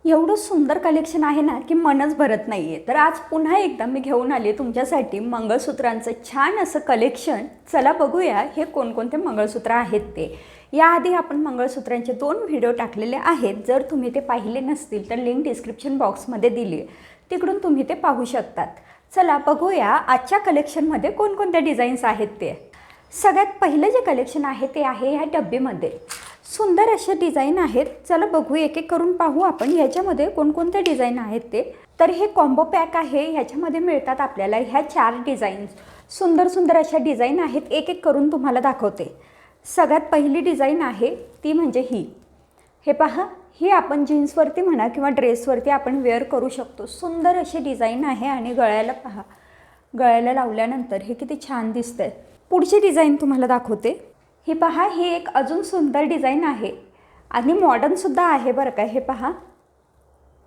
एवढं सुंदर कलेक्शन आहे ना की मनच भरत नाही आहे. तर आज पुन्हा एकदा मी घेऊन आले तुमच्यासाठी मंगळसूत्रांचं छान असं कलेक्शन. चला बघूया हे कोणकोणते मंगळसूत्र आहेत ते. याआधी आपण मंगळसूत्रांचे 2 व्हिडिओ टाकलेले आहेत. जर तुम्ही ते पाहिले नसतील तर लिंक डिस्क्रिप्शन बॉक्समध्ये दिली आहे, तिकडून तुम्ही ते पाहू शकतात. चला बघूया आजच्या कलेक्शनमध्ये कोणकोणत्या डिझाईन्स आहेत ते. सगळ्यात पहिलं जे कलेक्शन आहे ते आहे ह्या डब्बीमध्ये. सुंदर असे डिझाईन आहेत. चला बघू, एक एक करून पाहू आपण ह्याच्यामध्ये कोणकोणते डिझाईन आहेत ते. तर हे कॉम्बो पॅक आहे. ह्याच्यामध्ये मिळतात आपल्याला ह्या 4 डिझाईन्स. सुंदर सुंदर अशा डिझाईन आहेत. एक एक करून तुम्हाला दाखवते. सगळ्यात पहिली डिझाईन आहे ती म्हणजे ही. हे पहा, ही आपण जीन्सवरती म्हणा किंवा ड्रेसवरती आपण वेअर करू शकतो. सुंदर अशी डिझाईन आहे आणि गळ्याला पहा, गळ्याला लावल्यानंतर हे किती छान दिसतंय. पुढची डिझाईन तुम्हाला दाखवते. ही पहा, ही एक अजून सुंदर डिझाईन आहे आणि मॉडर्नसुद्धा आहे बरं का. हे पहा,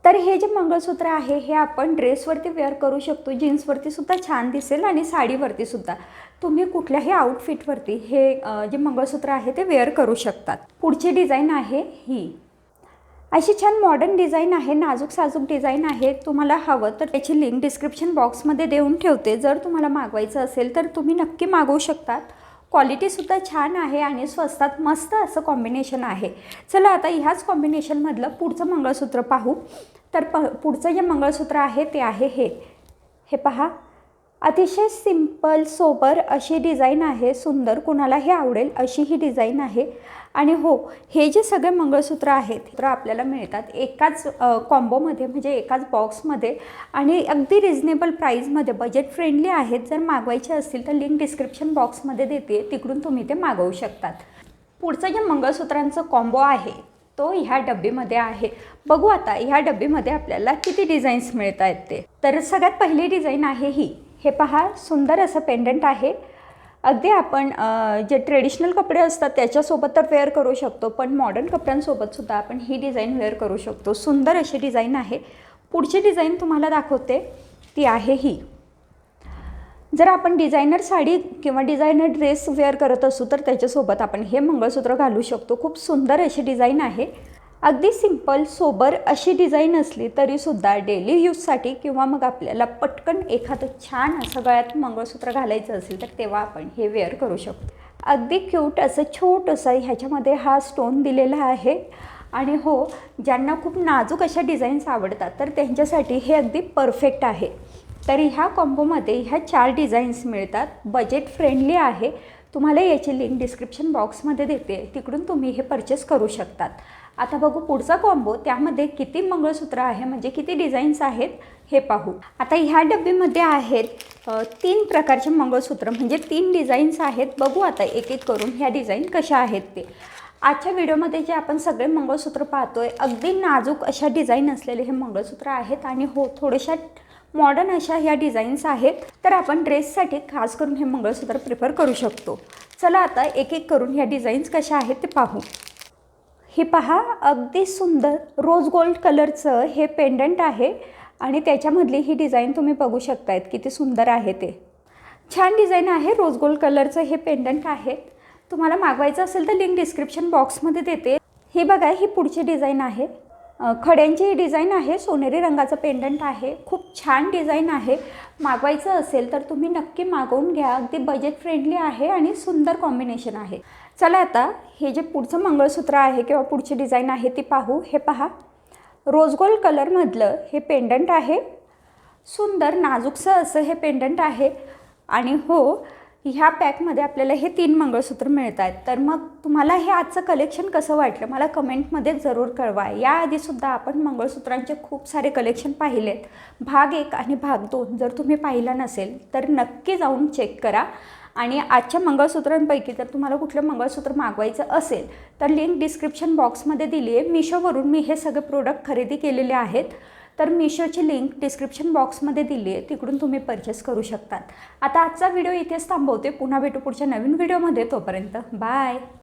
तर हे जे मंगळसूत्र आहे हे आपण ड्रेसवरती वेअर करू शकतो. जीन्सवरती सुद्धा छान दिसेल आणि साडीवरती सुद्धा. तुम्ही कुठल्याही आउटफिटवरती हे जे मंगळसूत्र आहे ते वेअर करू शकतात. पुढची डिझाईन आहे ही. अशी छान मॉडर्न डिझाईन आहे, नाजूक साजूक डिझाईन आहे. तुम्हाला हवं तर त्याची लिंक डिस्क्रिप्शन बॉक्समध्ये देऊन ठेवते. जर तुम्हाला मागवायचं असेल तर तुम्ही नक्की मागवू शकतात. क्वालिटीसुद्धा छान आहे आणि स्वस्तात मस्त असं कॉम्बिनेशन आहे. चला आता ह्याच कॉम्बिनेशनमधलं पुढचं मंगळसूत्र पाहू. तर पुढचं जे मंगळसूत्र आहे ते आहे हे. हे पहा, अतिशय सिंपल सोबर अशी डिझाईन आहे. सुंदर, कुणाला हे आवडेल अशी ही डिझाईन आहे. आणि हो, हे जे सगळे मंगळसूत्र आहेत तर आपल्याला मिळतात एकाच कॉम्बोमध्ये, म्हणजे एकाच बॉक्समध्ये आणि अगदी रिजनेबल प्राईजमध्ये. बजेट फ्रेंडली आहेत. जर मागवायचे असतील तर लिंक डिस्क्रिप्शन बॉक्समध्ये देते, तिकडून तुम्ही ते मागवू शकतात. पुढचं जे मंगळसूत्रांचं कॉम्बो आहे तो ह्या डब्बीमध्ये आहे. बघू आता ह्या डब्बीमध्ये आपल्याला किती डिझाईन्स मिळत आहेत ते. तर सगळ्यात पहिली डिझाईन आहे ही. हे पहा, सुंदर असं पेंडंट आहे. अगदी आपण जे ट्रेडिशनल कपडे असतात त्याच्यासोबत तर वेअर करू शकतो, पण मॉडर्न कपड्यांसोबतसुद्धा आपण ही डिझाईन वेअर करू शकतो. सुंदर अशी डिझाईन आहे. पुढची डिझाईन तुम्हाला दाखवते ती आहे ही. जर आपण डिझायनर साडी किंवा डिझायनर ड्रेस वेअर करत असू तर त्याच्यासोबत आपण हे मंगळसूत्र घालू शकतो. खूप सुंदर अशी डिझाईन आहे. अगदी सिंपल सोबर अशी डिझाईन असली तरीसुद्धा डेली यूजसाठी किंवा मग आपल्याला पटकन एखादं छान असं गळ्यात मंगळसूत्र घालायचं असेल तर तेव्हा आपण हे वेअर करू शकतो. अगदी क्यूट असं छोटंसं ह्याच्यामध्ये हा स्टोन दिलेला आहे. आणि हो, ज्यांना खूप नाजूक अशा डिझाईन्स आवडतात तर त्यांच्यासाठी हे अगदी परफेक्ट आहे. तर ह्या कॉम्बोमध्ये ह्या 4 डिझाईन्स मिळतात. बजेट फ्रेंडली आहे. तुम्हाला याची लिंक डिस्क्रिप्शन बॉक्समध्ये देते, तिकडून तुम्ही हे परचेस करू शकतात. आता बघू पुढचा कॉम्बो. त्यामध्ये किती मंगळसूत्र आहे, म्हणजे किती डिझाईन्स आहेत हे पाहू. आता ह्या डब्बीमध्ये आहेत 3 प्रकारचे मंगळसूत्र, म्हणजे 3 डिझाईन्स आहेत. बघू आता एक एक करून ह्या डिझाईन कशा आहेत ते. आजच्या व्हिडिओमध्ये जे आपण सगळे मंगळसूत्र पाहतोय अगदी नाजूक अशा डिझाईन असलेले हे मंगळसूत्र आहेत. आणि हो, थोड्याशा मॉडर्न अशा ह्या डिझाईन्स आहेत. तर आपण ड्रेससाठी खास करून हे मंगळसूत्र प्रिफर करू शकतो. चला आता एक एक करून ह्या डिझाईन्स कशा आहेत ते पाहू. हे पहा, अगदी सुंदर रोज गोल्ड कलरचं हे पेंडंट आहे आणि त्याच्यामधली ही डिझाईन तुम्ही बघू शकतायत किती सुंदर आहे ते. छान डिझाईन आहे. रोज गोल्ड कलरचं हे पेंडंट आहे. तुम्हाला मागवायचं असेल तर लिंक डिस्क्रिप्शन बॉक्समध्ये देते. हे बघा, ही पुढची डिझाईन आहे. खड्यांची ही डिझाईन आहे. सोनेरी रंगाचं पेंडंट आहे. खूप छान डिझाईन आहे. मागवायचं असेल तर तुम्ही नक्की मागवून घ्या. अगदी बजेट फ्रेंडली आहे आणि सुंदर कॉम्बिनेशन आहे. चला आता हे जे पुढचं मंगळसूत्र आहे किंवा पुढची डिझाईन आहे ती पाहू. हे पहा, रोज गोल्ड कलरमधलं हे पेंडंट आहे. सुंदर नाजूकसं असं हे पेंडंट आहे. आणि हो, ह्या पॅकमध्ये आपल्याला हे 3 मंगळसूत्र मिळत आहेत. तर मग तुम्हाला हे आजचं कलेक्शन कसं वाटलं मला कमेंटमध्ये जरूर कळवा. याआधीसुद्धा आपण मंगळसूत्रांचे खूप सारे कलेक्शन पाहिलेत. भाग 1 आणि भाग 2 जर तुम्ही पाहिला नसेल तर नक्की जाऊन चेक करा. आणि आजच्या मंगळसूत्रांपैकी जर तुम्हाला कुठलं मंगळसूत्र मागवायचं असेल तर लिंक डिस्क्रिप्शन बॉक्समध्ये दिली आहे. मिशोवरून मी हे सगळे प्रोडक्ट खरेदी केलेले आहेत. तर मिशोची लिंक डिस्क्रिप्शन बॉक्समध्ये दिली आहे, तिकडून तुम्ही परचेस करू शकतात. आता आजचा व्हिडिओ इथेच थांबवते. पुन्हा भेटू पुढच्या नवीन व्हिडिओमध्ये. तोपर्यंत बाय.